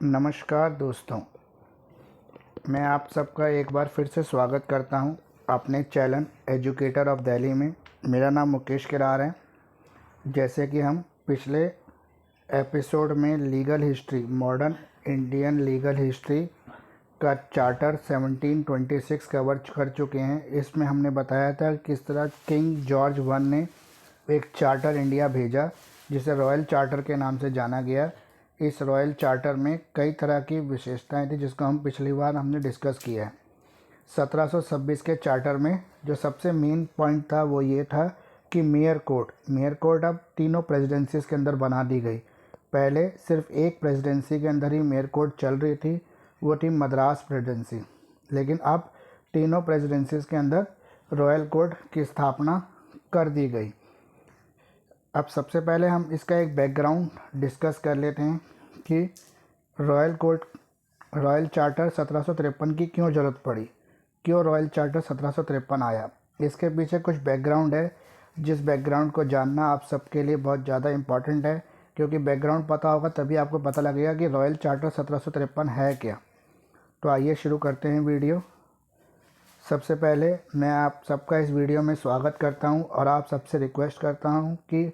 नमस्कार दोस्तों, मैं आप सबका एक बार फिर से स्वागत करता हूं अपने चैनल एजुकेटर ऑफ दिल्ली में। मेरा नाम मुकेश किरार है। जैसे कि हम पिछले एपिसोड में legal history, modern Indian legal history का चार्टर 1726 कवर कर चुके हैं। इसमें हमने बताया था किस तरह किंग जॉर्ज वन ने एक चार्टर इंडिया भेजा जिसे रॉयल चार्टर के नाम से जाना गया। इस रॉयल चार्टर में कई तरह की विशेषताएं थी जिसको हम पिछली बार हमने डिस्कस किया है। 1726 के चार्टर में जो सबसे मेन पॉइंट था वो ये था कि मेयर कोर्ट अब तीनों प्रेसिडेंसीज के अंदर बना दी गई। पहले सिर्फ एक प्रेसिडेंसी के अंदर ही मेयर कोर्ट चल रही थी, वो थी मद्रास प्रेसिडेंसी, लेकिन अब तीनों प्रेसिडेंसीज के अंदर रॉयल कोर्ट की स्थापना कर दी गई। अब सबसे पहले हम इसका एक बैकग्राउंड डिस्कस कर लेते हैं कि रॉयल चार्टर 1753 की क्यों ज़रूरत पड़ी, क्यों रॉयल चार्टर 1753 आया। इसके पीछे कुछ बैकग्राउंड है जिस बैकग्राउंड को जानना आप सबके लिए बहुत ज़्यादा इम्पॉर्टेंट है, क्योंकि बैकग्राउंड पता होगा तभी आपको पता लगेगा कि रॉयल चार्टर 1753 है क्या। तो आइए शुरू करते हैं वीडियो। सबसे पहले मैं आप सबका इस वीडियो में स्वागत करता हूं और आप सबसे रिक्वेस्ट करता हूं कि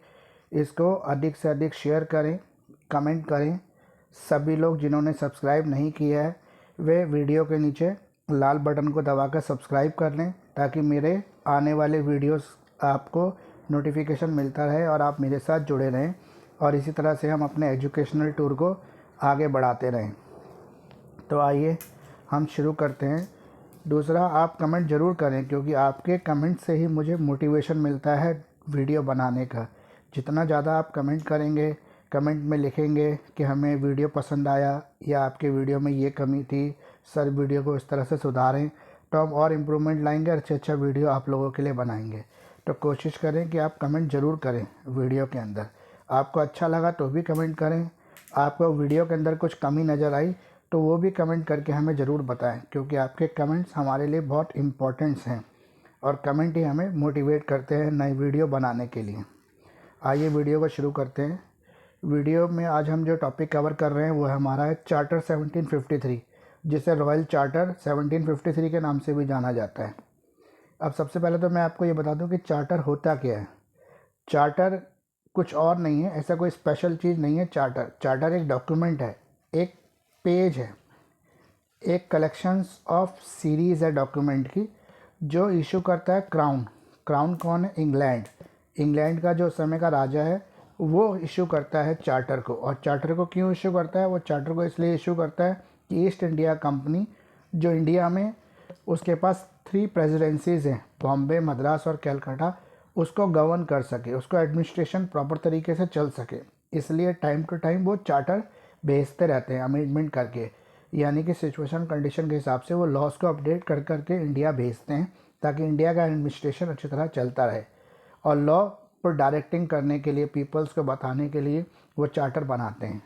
इसको अधिक से अधिक शेयर करें, कमेंट करें। सभी लोग जिन्होंने सब्सक्राइब नहीं किया है वे वीडियो के नीचे लाल बटन को दबाकर सब्सक्राइब कर लें, ताकि मेरे आने वाले वीडियोस आपको नोटिफिकेशन मिलता रहे और आप मेरे साथ जुड़े रहें और इसी तरह से हम अपने एजुकेशनल टूर को आगे बढ़ाते रहें। तो आइए हम शुरू करते हैं। दूसरा, आप कमेंट ज़रूर करें, क्योंकि आपके कमेंट से ही मुझे मोटिवेशन मिलता है वीडियो बनाने का। जितना ज़्यादा आप कमेंट करेंगे, कमेंट में लिखेंगे कि हमें वीडियो पसंद आया या आपके वीडियो में ये कमी थी, सर वीडियो को इस तरह से सुधारें, तो हम और इम्प्रूवमेंट लाएंगे और अच्छा वीडियो आप लोगों के लिए बनाएंगे। तो कोशिश करें कि आप कमेंट ज़रूर करें वीडियो के अंदर। आपको अच्छा लगा तो भी कमेंट करें, आपको वीडियो के अंदर कुछ कमी नज़र आई तो वो भी कमेंट करके हमें ज़रूर बताएं, क्योंकि आपके कमेंट्स हमारे लिए बहुत इम्पोर्टेंट्स हैं और कमेंट ही हमें मोटिवेट करते हैं नई वीडियो बनाने के लिए। आइए वीडियो को शुरू करते हैं। वीडियो में आज हम जो टॉपिक कवर कर रहे हैं वो हमारा है चार्टर 1753, जिसे रॉयल चार्टर 1753 के नाम से भी जाना जाता है। अब सबसे पहले तो मैं आपको ये बता दूं कि चार्टर होता क्या है। चार्टर कुछ और नहीं है, ऐसा कोई स्पेशल चीज़ नहीं है। चार्टर एक डॉक्यूमेंट है, एक पेज है, एक कलेक्शंस ऑफ सीरीज़ है डॉक्यूमेंट की, जो इशू करता है क्राउन कौन है? इंग्लैंड का जो समय का राजा है वो इशू करता है चार्टर को। और चार्टर को क्यों इशू करता है? वो चार्टर को इसलिए इशू करता है कि ईस्ट इंडिया कंपनी, जो इंडिया में उसके पास 3 प्रेसिडेंसीज़ हैं, बॉम्बे, मद्रास और कलकत्ता, उसको गवर्न कर सके, उसको एडमिनिस्ट्रेशन प्रॉपर तरीके से चल सके। इसलिए टाइम टू टाइम वो चार्टर भेजते रहते हैं अमेंडमेंट करके, यानी कि सिचुएशन कंडीशन के हिसाब से वो लॉस को अपडेट कर करके इंडिया भेजते हैं, ताकि इंडिया का एडमिनिस्ट्रेशन अच्छी तरह चलता रहे। और लॉ पर डायरेक्टिंग करने के लिए, पीपल्स को बताने के लिए वो चार्टर बनाते हैं।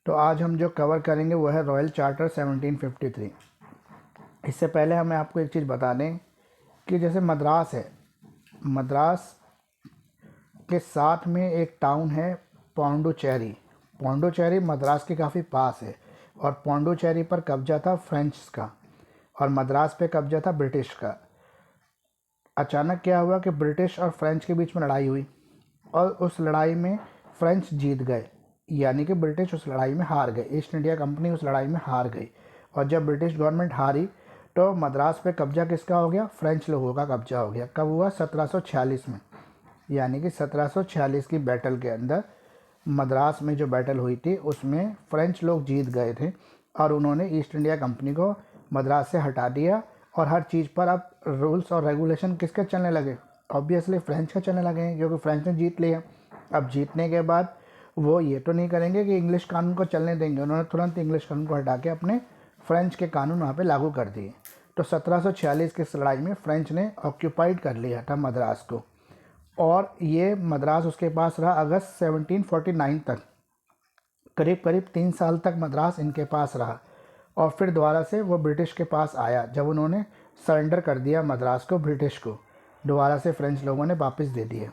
तो आज हम जो कवर करेंगे वो है रॉयल चार्टर 1753। इससे पहले हमें आपको एक चीज़ बता दें कि जैसे मद्रास है, मद्रास के साथ में एक टाउन है पौंडुचेरी मद्रास के काफ़ी पास है, और पौंडुचेरी पर कब्जा था फ्रेंच का और मद्रास पे कब्जा था ब्रिटिश का। अचानक क्या हुआ कि ब्रिटिश और फ्रेंच के बीच में लड़ाई हुई और उस लड़ाई में फ्रेंच जीत गए, यानी कि ब्रिटिश उस लड़ाई में हार गए, ईस्ट इंडिया कंपनी उस लड़ाई में हार गई। और जब ब्रिटिश गवर्नमेंट हारी तो मद्रास पे कब्जा किसका हो गया? फ्रेंच लोगों का कब्जा हो गया। कब हुआ? 1746 में, यानी कि 1746 की बैटल के अंदर मद्रास में जो बैटल हुई थी उसमें फ्रेंच लोग जीत गए थे और उन्होंने ईस्ट इंडिया कंपनी को मद्रास से हटा दिया। और हर चीज़ पर अब रूल्स और रेगुलेशन किसके चलने लगे? ऑब्वियसली फ्रेंच के चलने लगे हैं, क्योंकि फ्रेंच ने जीत लिया। अब जीतने के बाद वो ये तो नहीं करेंगे कि इंग्लिश कानून को चलने देंगे, उन्होंने तुरंत इंग्लिश कानून को हटा के अपने फ्रेंच के कानून वहाँ पे लागू कर दिए। तो 1746 की इस लड़ाई में फ्रेंच ने ऑक्यूपाइड कर लिया था मद्रास को, और ये मद्रास उसके पास रहा अगस्त 1749 तक। करीब करीब 3 साल तक मद्रास इनके पास रहा और फिर दोबारा से वो ब्रिटिश के पास आया जब उन्होंने सरेंडर कर दिया मद्रास को ब्रिटिश को। दोबारा से फ्रेंच लोगों ने वापस दे दिए।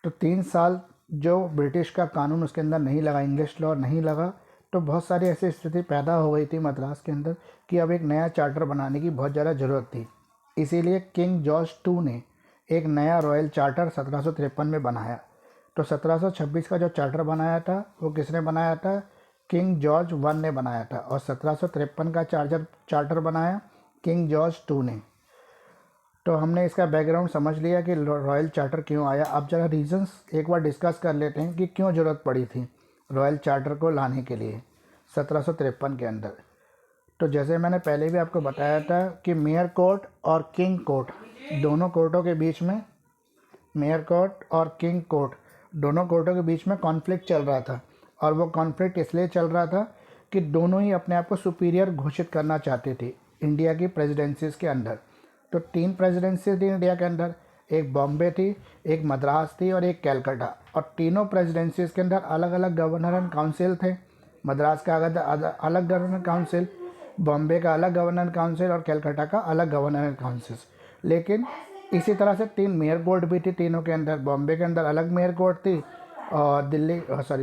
तो 3 साल जो ब्रिटिश का कानून उसके अंदर नहीं लगा, इंग्लिश लॉ नहीं लगा, तो बहुत सारी ऐसी स्थिति पैदा हो गई थी मद्रास के अंदर कि अब एक नया चार्टर बनाने की बहुत ज़्यादा ज़रूरत थी। इसीलिए किंग जॉर्ज टू ने एक नया रॉयल चार्टर 1753 में बनाया। तो 1726 का जो चार्टर बनाया था वो किसने बनाया था? किंग जॉर्ज वन ने बनाया था। और 1753 का चार्टर बनाया किंग जॉर्ज टू ने। तो हमने इसका बैकग्राउंड समझ लिया कि रॉयल चार्टर क्यों आया। अब ज़रा रीजंस एक बार डिस्कस कर लेते हैं कि क्यों ज़रूरत पड़ी थी रॉयल चार्टर को लाने के लिए 1753 के अंदर। तो जैसे मैंने पहले भी आपको बताया था कि मेयर कोर्ट और किंग कोर्ट दोनों कोर्टों के बीच में, मेयर कोर्ट और किंग कोर्ट दोनों कोर्टों के बीच में कॉन्फ्लिक्ट चल रहा था। और वो कॉन्फ्लिक्ट इसलिए चल रहा था कि दोनों ही अपने आप को सुपीरियर घोषित करना चाहते थे इंडिया की प्रेसिडेंसीज़ के अंदर। तो 3 प्रेसिडेंसी थी इंडिया के अंदर, एक बॉम्बे थी, एक मद्रास थी और एक कैलकाटा। और तीनों प्रेसिडेंसीज़ के अंदर अलग अलग गवर्नर एंड काउंसिल थे। मद्रास का अलग गवर्नर काउंसिल, बॉम्बे का अलग गवर्नर काउंसिल और कैलकाटा का अलग गवर्नर एंड काउंसिल। लेकिन इसी तरह से 3 मेयर कोर्ट भी थी तीनों के अंदर। बॉम्बे के अंदर अलग मेयर कोर्ट थी और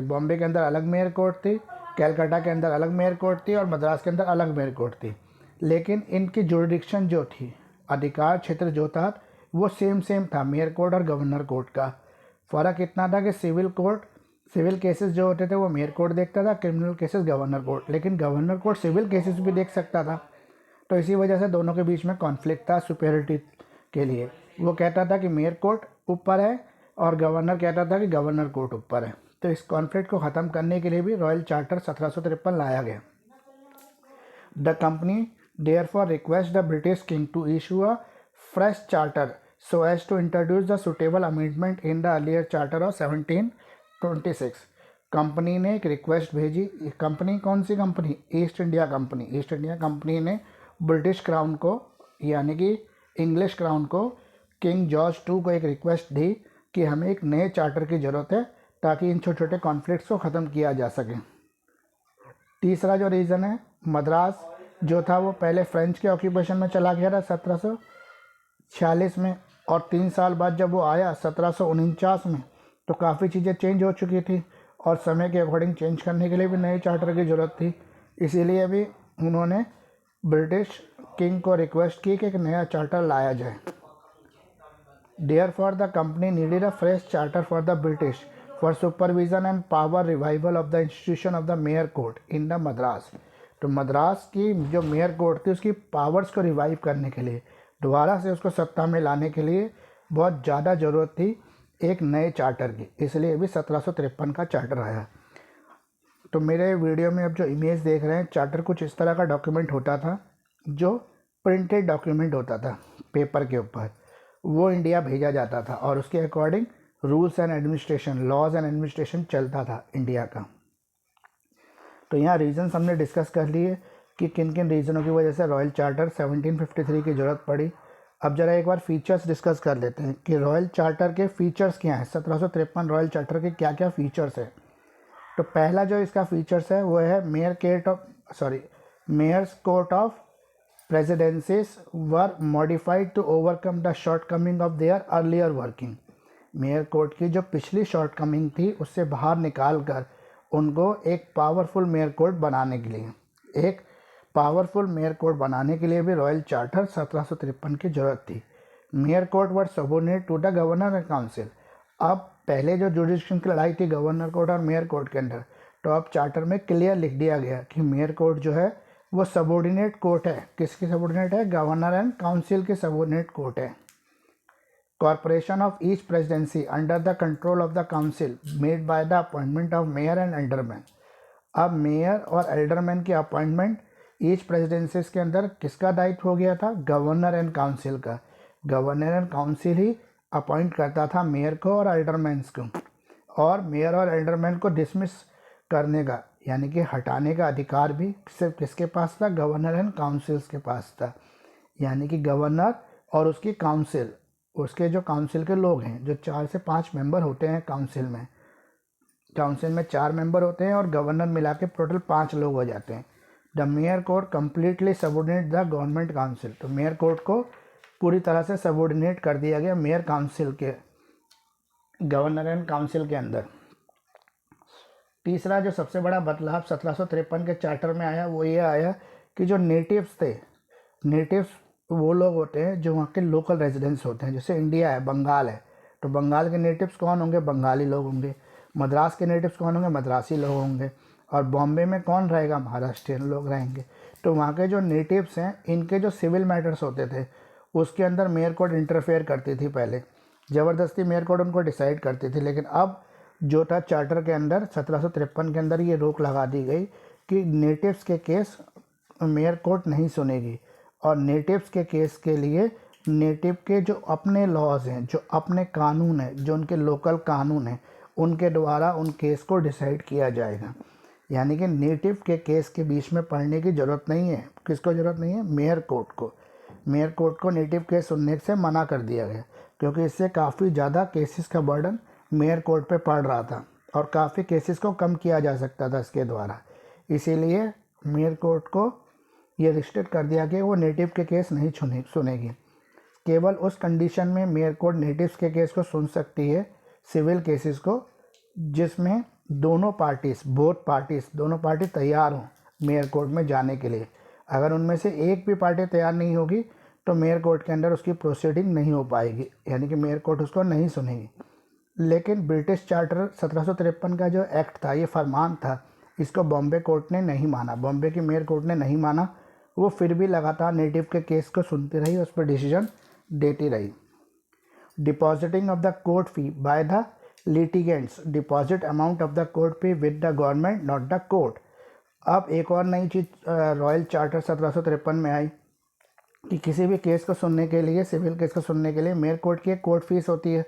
बॉम्बे के अंदर अलग मेयर कोर्ट थी, कैलकाटा के अंदर अलग मेयर कोर्ट थी और मद्रास के अंदर अलग मेयर कोर्ट थी। लेकिन इनकी जुरिडिक्शन जो थी, अधिकार क्षेत्र जो था वो सेम था मेयर कोर्ट और गवर्नर कोर्ट का। फ़र्क इतना था कि सिविल केसेस जो होते थे वो मेयर कोर्ट देखता था, क्रिमिनल केसेस गवर्नर कोर्ट। लेकिन गवर्नर कोर्ट सिविल केसेस भी देख सकता था। तो इसी वजह से दोनों के बीच में कॉन्फ्लिक्ट था सुपेरिटी के लिए। वो कहता था कि मेयर कोर्ट ऊपर है और गवर्नर कहता था कि गवर्नर कोर्ट ऊपर है। तो इस कॉन्फ्लिक्ट को ख़त्म करने के लिए भी रॉयल चार्टर 1753 लाया गया। The company therefore request the British King to issue a fresh charter so as to introduce the suitable amendment in the earlier charter of 1726। Company ने एक रिक्वेस्ट भेजी। कंपनी कौन सी company? East India company. East India company ने British crown को, यानी कि English crown को, किंग जॉर्ज टू को एक रिक्वेस्ट दी कि हमें एक नए चार्टर की ज़रूरत है ताकि इन छोटे छोटे कॉन्फ्लिक्ट्स को ख़त्म किया जा सके। तीसरा जो रीज़न है, मद्रास जो था वो पहले फ्रेंच के ऑक्यूपेशन में चला गया था 1746 में, और 3 साल बाद जब वो आया 1749 में, तो काफ़ी चीज़ें चेंज हो चुकी थी और समय के अकॉर्डिंग चेंज करने के लिए भी नए चार्टर की ज़रूरत थी। इसीलिए भी उन्होंने ब्रिटिश किंग को रिक्वेस्ट की कि एक नया चार्टर लाया जाए। Therefore the company needed a fresh charter for the British for supervision and power revival of the institution of the mayor court in the Madras। तो मद्रास की जो मेयर कोर्ट थी उसकी पावर्स को रिवाइव करने के लिए, दोबारा से उसको सत्ता में लाने के लिए बहुत ज़्यादा ज़रूरत थी एक नए चार्टर की। इसलिए भी 1753 का चार्टर आया। तो मेरे वीडियो में अब जो इमेज देख रहे हैं, चार्टर कुछ इस तरह का डॉक्यूमेंट होता था जो प्रिंटेड डॉक्यूमेंट होता था पेपर के ऊपर। वो इंडिया भेजा जाता था और उसके according rules and administration, laws and administration चलता था इंडिया का। तो यहाँ रीजन्स हमने डिस्कस कर लिए कि किन किन रीज़नों की वजह से रॉयल चार्टर 1753 की ज़रूरत पड़ी। अब ज़रा एक बार फीचर्स डिस्कस कर लेते हैं कि रॉयल चार्टर के फीचर्स क्या हैं। 1753 रॉयल चार्टर के क्या क्या फीचर्स हैं। तो पहला जो इसका फीचर्स है वो है mayor's court of presidencies were modified to overcome the shortcoming of their earlier working. Mayor court की जो पिछली शॉर्ट कमिंग थी उससे बाहर निकाल कर उनको एक पावरफुल मेयर कोर्ट बनाने के लिए भी रॉयल चार्टर 1753 की ज़रूरत थी। Mayor court were subordinate to the governor and council. अब पहले जो जुडिक्शन की लड़ाई थी गवर्नर कोर्ट और मेयर कोर्ट के अंदर, तो अब चार्टर में क्लियर लिख दिया गया कि मेयर कोर्ट जो है वो सबोर्डिनेट कोर्ट है। किसकी सबोर्डिनेट है? गवर्नर एंड काउंसिल की सबोर्डिनेट कोर्ट है। Corporation of each presidency under the control of the council made by the appointment of mayor and alderman। अब मेयर और एल्डरमैन की अपॉइंटमेंट ईच प्रेसिडेंसीज के अंदर किसका दायित्व हो गया था? गवर्नर एंड काउंसिल का। गवर्नर एंड काउंसिल ही अपॉइंट करता था मेयर को और एल्डरमैन्स को, और मेयर और एल्डरमैन को डिसमिस करने का, यानी कि हटाने का अधिकार भी सिर्फ किसके पास था? गवर्नर एंड काउंसिल्स के पास था। यानी कि गवर्नर और उसकी काउंसिल, उसके जो काउंसिल के लोग हैं, जो 4 से 5 मेंबर होते हैं काउंसिल में 4 मेंबर होते हैं और गवर्नर मिला के टोटल 5 लोग हो जाते हैं। The mayor court completely subordinate the government council. तो मेयर कोर्ट को पूरी तरह से सबोर्डिनेट कर दिया गया मेयर काउंसिल के, गवर्नर एंड काउंसिल के अंदर। तीसरा जो सबसे बड़ा बदलाव 1753 के चार्टर में आया वो ये आया कि जो नेटिव्स थे, नेटिव्स वो लोग होते हैं जो वहाँ के लोकल रेजिडेंट्स होते हैं। जैसे इंडिया है, बंगाल है, तो बंगाल के नेटिव्स कौन होंगे? बंगाली लोग होंगे। मद्रास के नेटिव्स कौन होंगे? मद्रासी लोग होंगे। और बॉम्बे में कौन रहेगा? महाराष्ट्रियन लोग रहेंगे। तो वहाँ के जो नेटिव्स हैं, इनके जो सिविल मैटर्स होते थे उसके अंदर मेयर कोड इंटरफेयर करती थी। पहले ज़बरदस्ती मेयर कोड उनको डिसाइड करती थी, लेकिन अब जो था चार्टर के अंदर 1753 के अंदर ये रोक लगा दी गई कि नेटिव्स के केस मेयर कोर्ट नहीं सुनेगी। और नेटिव्स के केस के लिए नेटिव के जो अपने लॉज हैं, जो अपने कानून हैं, जो उनके लोकल कानून हैं, उनके द्वारा उन केस को डिसाइड किया जाएगा। यानी कि नेटिव के केस के बीच में पढ़ने की ज़रूरत नहीं है। किसको ज़रूरत नहीं है? मेयर कोर्ट को। मेयर कोर्ट को नेटिव केस सुनने से मना कर दिया गया, क्योंकि इससे काफ़ी ज़्यादा केसेस का बर्डन मेयर कोर्ट पे पड़ रहा था और काफ़ी केसेस को कम किया जा सकता था इसके द्वारा। इसीलिए मेयर कोर्ट को ये रिस्ट्रिक्ट कर दिया कि वो नेटिव के केस नहीं सुनेगी। केवल उस कंडीशन में मेयर कोर्ट नेटिव्स के केस को सुन सकती है, सिविल केसेस को, जिसमें दोनों पार्टी तैयार हों मेयर कोर्ट में जाने के लिए। अगर उनमें से एक भी पार्टी तैयार नहीं होगी तो मेयर कोर्ट के अंदर उसकी प्रोसीडिंग नहीं हो पाएगी, यानी कि मेयर कोर्ट उसको नहीं सुनेगी। लेकिन ब्रिटिश चार्टर 1753 का जो एक्ट था, ये फरमान था, इसको बॉम्बे कोर्ट ने नहीं माना, बॉम्बे की मेयर कोर्ट ने नहीं माना। वो फिर भी लगातार नेटिव के केस को सुनती रही, उस पर डिसीजन देती रही। Depositing of the court fee by the litigants, deposit amount of the court fee with the government not the court. अब एक और नई चीज़ रॉयल चार्टर 1753 में आई कि किसी भी केस को सुनने के लिए, सिविल केस को सुनने के लिए मेयर कोर्ट की एक कोर्ट फीस होती है।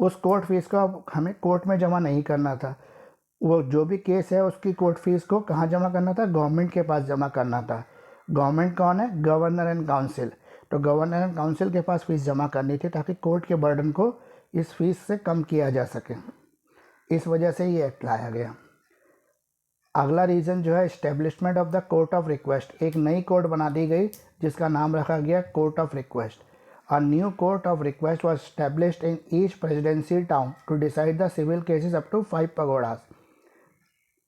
उस कोर्ट फीस को अब हमें कोर्ट में जमा नहीं करना था। वो जो भी केस है उसकी कोर्ट फीस को कहाँ जमा करना था? गवर्नमेंट के पास जमा करना था। गवर्नमेंट कौन है? Governor and council. तो गवर्नर एंड काउंसिल के पास फीस जमा करनी थी ताकि कोर्ट के बर्डन को इस फीस से कम किया जा सके। इस वजह से ये एक्ट लाया गया। अगला रीज़न जो है establishment of the court of request. एक नई कोर्ट बना दी गई जिसका नाम रखा गया court of request. A new court of request was established in each presidency town to decide the civil cases up to 5 pagodas।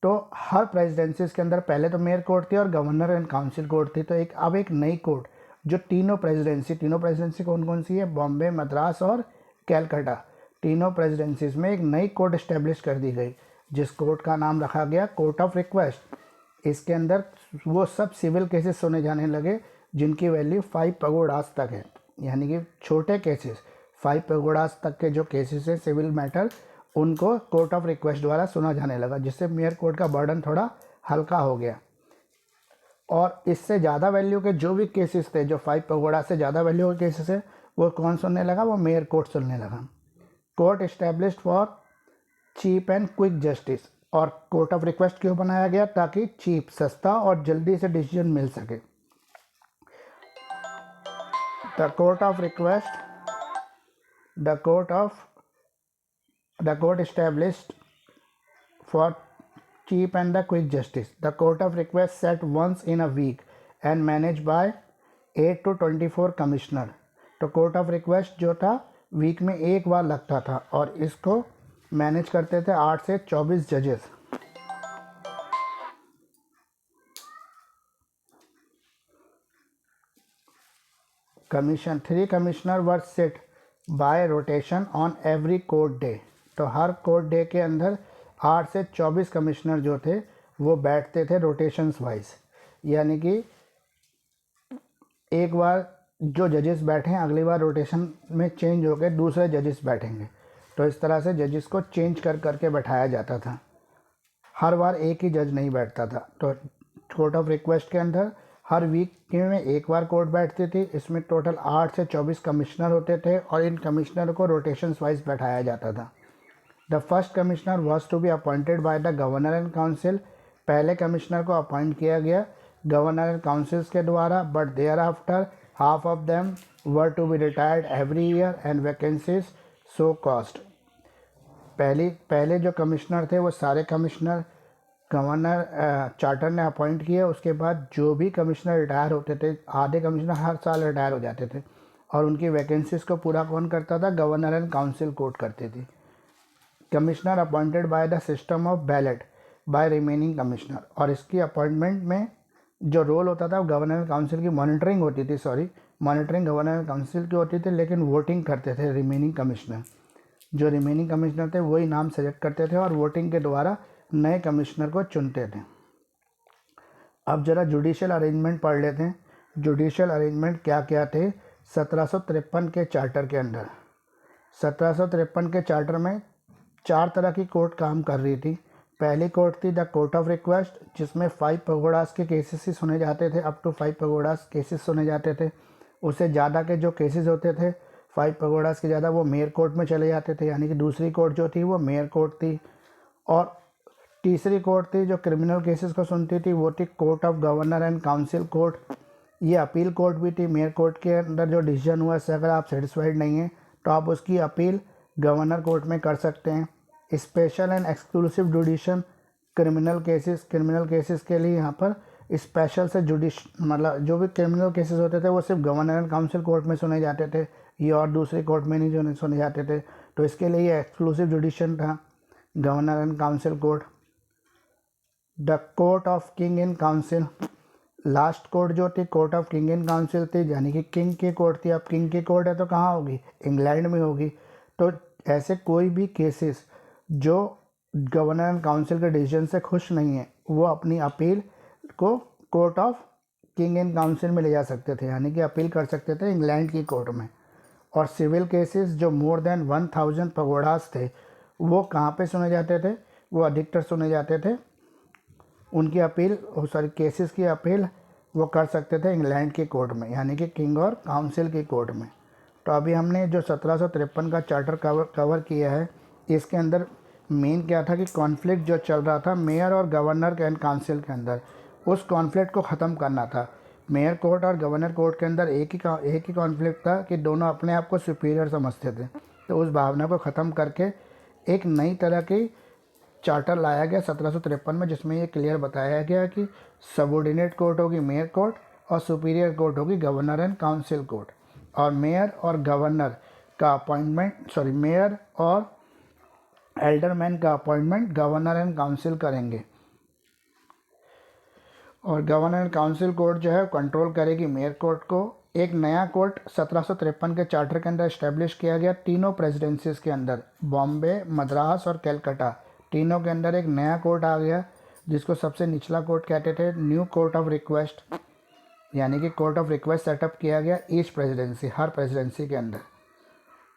तो हर प्रेसिडेंसीज के अंदर पहले तो मेयर कोर्ट थी और गवर्नर एंड काउंसिल कोर्ट थी, तो अब एक नई कोर्ट जो तीनों प्रेसिडेंसी कौन कौन सी है? बॉम्बे, मद्रास और कैलकाटा। तीनों प्रेसिडेंसीज में एक नई कोर्ट इस्टेब्लिश कर दी गई, जिस कोर्ट का नाम रखा गया कोर्ट ऑफ रिक्वेस्ट। इसके अंदर वो सब सिविल केसेस सुने जाने लगे जिनकी वैल्यू 5 पगोडास तक है, यानी कि छोटे केसेस 5 पैगोडास तक के जो केसेस हैं सिविल मैटर, उनको कोर्ट ऑफ रिक्वेस्ट द्वारा सुना जाने लगा, जिससे मेयर कोर्ट का बर्डन थोड़ा हल्का हो गया। और इससे ज़्यादा वैल्यू के जो भी केसेस थे, जो 5 पैगोडा से ज़्यादा वैल्यू के केसेस है, वो कौन सुनने लगा? वो मेयर कोर्ट सुनने लगा। Court established for cheap and quick justice. और कोर्ट ऑफ रिक्वेस्ट क्यों बनाया गया? ताकि चीप, सस्ता और जल्दी से डिसीजन मिल सके। The court established for cheap and the quick justice. The court of request sat once in a week and managed by 8 to 24 commissioner। तो कोर्ट ऑफ रिक्वेस्ट जो था वीक में एक बार लगता था और इसको मैनेज करते थे 8 से 24 जजेस। Three commissioner were sit by rotation on every court day. तो हर कोर्ट डे के अंदर 8 से 24 कमिश्नर जो थे वो बैठते थे रोटेशंस वाइज, यानी कि एक बार जो जजेस बैठे हैं अगली बार रोटेशन में चेंज हो गए दूसरे जजेस बैठेंगे। तो इस तरह से जजेस को चेंज कर करके बैठाया जाता था, हर बार एक ही जज नहीं बैठता था। तो कोर्ट ऑफ रिक्वेस्ट के अंदर हर वीक में एक बार कोर्ट बैठती थी। इसमें टोटल 8 से 24 कमिश्नर होते थे और इन कमिश्नर को रोटेशंस वाइज बैठाया जाता था। The first commissioner was to be appointed by the governor and council. पहले कमिश्नर को अपॉइंट किया गया गवर्नर एंड काउंसिल्स के द्वारा, but thereafter half of them were to be retired every year and vacancies so caused. पहले जो commissioner थे वो सारे कमिश्नर गवर्नर चार्टर ने अपॉइंट किए। उसके बाद जो भी कमिश्नर रिटायर होते थे, आधे कमिश्नर हर साल रिटायर हो जाते थे और उनकी वैकेंसीज को पूरा कौन करता था? गवर्नर एंड काउंसिल कोर्ट करती थी। Commissioner appointed by the system of ballot by remaining commissioner. और इसकी अपॉइंटमेंट में जो रोल होता था वो गवर्नर काउंसिल की मॉनिटरिंग होती थी, मॉनिटरिंग गवर्नर काउंसिल की होती थी, लेकिन वोटिंग करते थे रिमेनिंग कमिश्नर। जो रिमेनिंग कमिश्नर थे वही नाम सेलेक्ट करते थे और वोटिंग के द्वारा नए कमिश्नर को चुनते थे। अब जरा जुडिशियल अरेंजमेंट पढ़ लेते हैं। जुडिशियल अरेंजमेंट क्या क्या थे 1753 के चार्टर के अंदर। 1753 के चार्टर में 4 तरह की कोर्ट काम कर रही थी। पहली कोर्ट थी द कोर्ट ऑफ रिक्वेस्ट, जिसमें 5 पगोडास के केसेस ही सुने जाते थे, अप टू 5 पगोडास केसेस सुने जाते थे। उससे ज़्यादा के जो केसेस होते थे 5 पगोडास के ज़्यादा वो मेयर कोर्ट में चले जाते थे, यानी कि दूसरी कोर्ट जो थी वो मेयर कोर्ट थी। और तीसरी कोर्ट थी जो क्रिमिनल केसेस को सुनती थी वो थी court of governor and council court. ये अपील कोर्ट भी थी। मेयर कोर्ट के अंदर जो डिसीजन हुआ इससे अगर आप सेटिस्फाइड नहीं हैं तो आप उसकी अपील गवर्नर कोर्ट में कर सकते हैं। Special and exclusive जुडिशन criminal cases के लिए यहाँ पर स्पेशल से मतलब जो भी क्रिमिनल केसेस होते थे वो सिर्फ गवर्नर एंड काउंसिल कोर्ट में सुने जाते थे, ये और दूसरी कोर्ट में नहीं सुने जाते थे। तो इसके लिए ये एक्सक्लूसिव जुडिशन था, governor and council court. The court of king in council, last court जो थी court of king in council थी, यानी कि किंग की कोर्ट थी। अब किंग की कोर्ट है तो कहाँ होगी, इंग्लैंड में होगी। तो ऐसे कोई भी केसेस जो गवर्नर एंड काउंसिल के डिसीजन से खुश नहीं है वो अपनी अपील को court of king in council में ले जा सकते थे, यानी कि अपील कर सकते थे इंग्लैंड की कोर्ट में। और सिविल केसेस जो मोर देन 1000 पगोडास थे वो कहाँ पे सुने जाते थे, वो अधिकतर सुने जाते थे उनकी अपील केसेस की अपील वो कर सकते थे इंग्लैंड की कोर्ट में, यानी कि किंग और काउंसिल की कोर्ट में। तो अभी हमने जो 1753 का चार्टर कवर किया है, इसके अंदर मेन क्या था कि कॉन्फ्लिक्ट जो चल रहा था मेयर और गवर्नर एंड काउंसिल के अंदर, उस कॉन्फ्लिक्ट को ख़त्म करना था। मेयर कोर्ट और गवर्नर कोर्ट के अंदर एक ही कॉन्फ्लिक्ट था कि दोनों अपने आप को सुपीरियर समझते थे। तो उस भावना को ख़त्म करके एक नई तरह की चार्टर लाया गया 1753 में, जिसमें ये क्लियर बताया गया कि सबऑर्डिनेट कोर्ट होगी मेयर कोर्ट और सुपीरियर कोर्ट होगी गवर्नर एंड काउंसिल कोर्ट। और मेयर और गवर्नर का अपॉइंटमेंट मेयर और एल्डरमैन का अपॉइंटमेंट गवर्नर एंड काउंसिल करेंगे। और गवर्नर एंड काउंसिल कोर्ट जो है कंट्रोल करेगी मेयर कोर्ट को। एक नया कोर्ट 1753 के चार्टर के अंदर इस्टेब्लिश किया गया तीनों प्रेसिडेंसीज के अंदर, बॉम्बे, मद्रास और कैलकाटा, तीनों के अंदर एक नया कोर्ट आ गया जिसको सबसे निचला कोर्ट कहते थे, न्यू कोर्ट ऑफ रिक्वेस्ट, यानी कि कोर्ट ऑफ रिक्वेस्ट सेटअप किया गया ईच प्रेसिडेंसी, हर प्रेसिडेंसी के अंदर।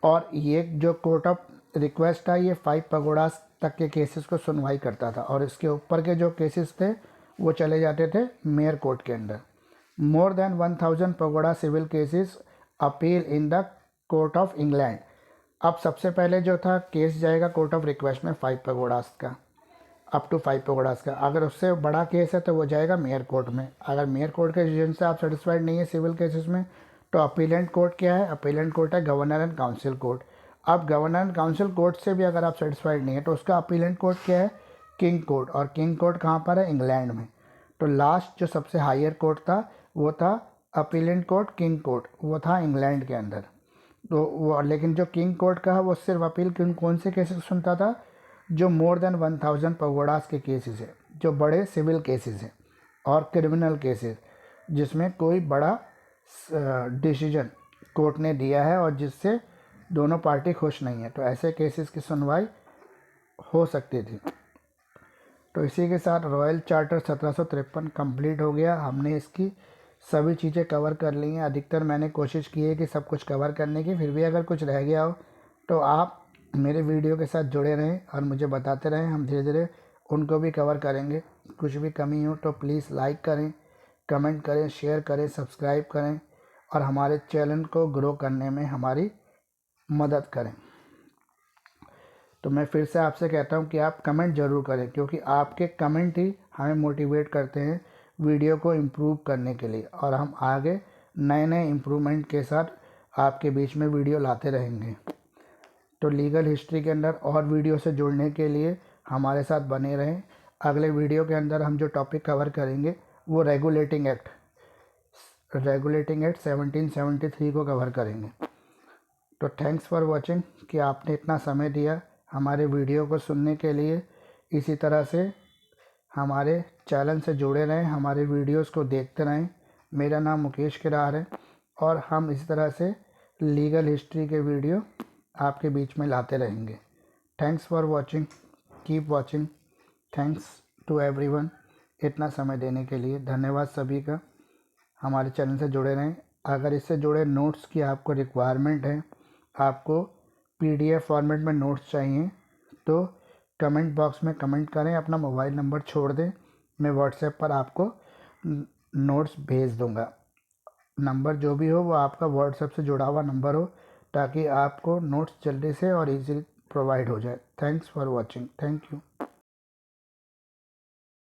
और ये जो कोर्ट ऑफ रिक्वेस्ट था ये 5 पगोडास तक के केसेस को सुनवाई करता था, और इसके ऊपर के जो केसेस थे वो चले जाते थे मेयर कोर्ट के अंदर। More than 1000 pagoda civil cases appeal in the court of England. अब सबसे पहले जो था केस जाएगा कोर्ट ऑफ रिक्वेस्ट में 5 पगोडास का, अप टू 5 पगोडास का। अगर उससे बड़ा केस है तो वो जाएगा मेयर कोर्ट में। अगर मेयर कोर्ट के डिसीजन से आप सेटिस्फाइड नहीं है सिविल केसेस में तो अपीलेंट कोर्ट क्या है, अपीलेंट कोर्ट है गवर्नर एंड काउंसिल कोर्ट। अब गवर्नर एंड काउंसिल कोर्ट से भी अगर आप सेटिस्फाइड नहीं है तो उसका अपीलेंट कोर्ट क्या है, किंग कोर्ट। और किंग कोर्ट कहाँ पर है, इंग्लैंड में। तो लास्ट जो सबसे हायर कोर्ट था वो था अपीलेंट कोर्ट, किंग कोर्ट, वो था इंग्लैंड के अंदर। तो वो लेकिन जो किंग कोर्ट का है वो सिर्फ अपील कौन से केसेस सुनता था, जो मोर देन 1000 पगोडास के केसेस है, जो बड़े सिविल केसेस हैं और क्रिमिनल केसेस जिसमें कोई बड़ा डिसीजन कोर्ट ने दिया है और जिससे दोनों पार्टी खुश नहीं है, तो ऐसे केसेस की सुनवाई हो सकती थी। तो इसी के साथ रॉयल चार्टर 1753 कंप्लीट हो गया। हमने इसकी सभी चीज़ें कवर कर ली हैं। अधिकतर मैंने कोशिश की है कि सब कुछ कवर करने की, फिर भी अगर कुछ रह गया हो तो आप मेरे वीडियो के साथ जुड़े रहें और मुझे बताते रहें, हम धीरे धीरे उनको भी कवर करेंगे। कुछ भी कमी हो तो प्लीज़ लाइक करें, कमेंट करें, शेयर करें, सब्सक्राइब करें और हमारे चैनल को ग्रो करने में हमारी मदद करें। तो मैं फिर से आपसे कहता हूं कि आप कमेंट ज़रूर करें, क्योंकि आपके कमेंट ही हमें मोटिवेट करते हैं वीडियो को इम्प्रूव करने के लिए, और हम आगे नए नए इम्प्रूवमेंट के साथ आपके बीच में वीडियो लाते रहेंगे। तो लीगल हिस्ट्री के अंदर और वीडियो से जुड़ने के लिए हमारे साथ बने रहें। अगले वीडियो के अंदर हम जो टॉपिक कवर करेंगे वो रेगुलेटिंग एक्ट 1773 को कवर करेंगे। तो थैंक्स फॉर वॉचिंग कि आपने इतना समय दिया हमारे वीडियो को सुनने के लिए। इसी तरह से हमारे चैनल से जुड़े रहें, हमारे वीडियोस को देखते रहें। मेरा नाम मुकेश किरार है और हम इस तरह से लीगल हिस्ट्री के वीडियो आपके बीच में लाते रहेंगे। Thanks for watching, keep watching. Thanks to everyone, इतना समय देने के लिए धन्यवाद सभी का। हमारे चैनल से जुड़े रहें। अगर इससे जुड़े नोट्स की आपको रिक्वायरमेंट है, आपको पीडीएफ फॉर्मेट में नोट्स चाहिए, तो कमेंट बॉक्स में कमेंट करें, अपना मोबाइल नंबर छोड़ दें, मैं व्हाट्सएप पर आपको नोट्स भेज दूंगा। नंबर जो भी हो वो आपका व्हाट्सएप से जुड़ा हुआ नंबर हो, ताकि आपको नोट्स जल्दी से और इजीली प्रोवाइड हो जाए। Thanks for watching, thank you.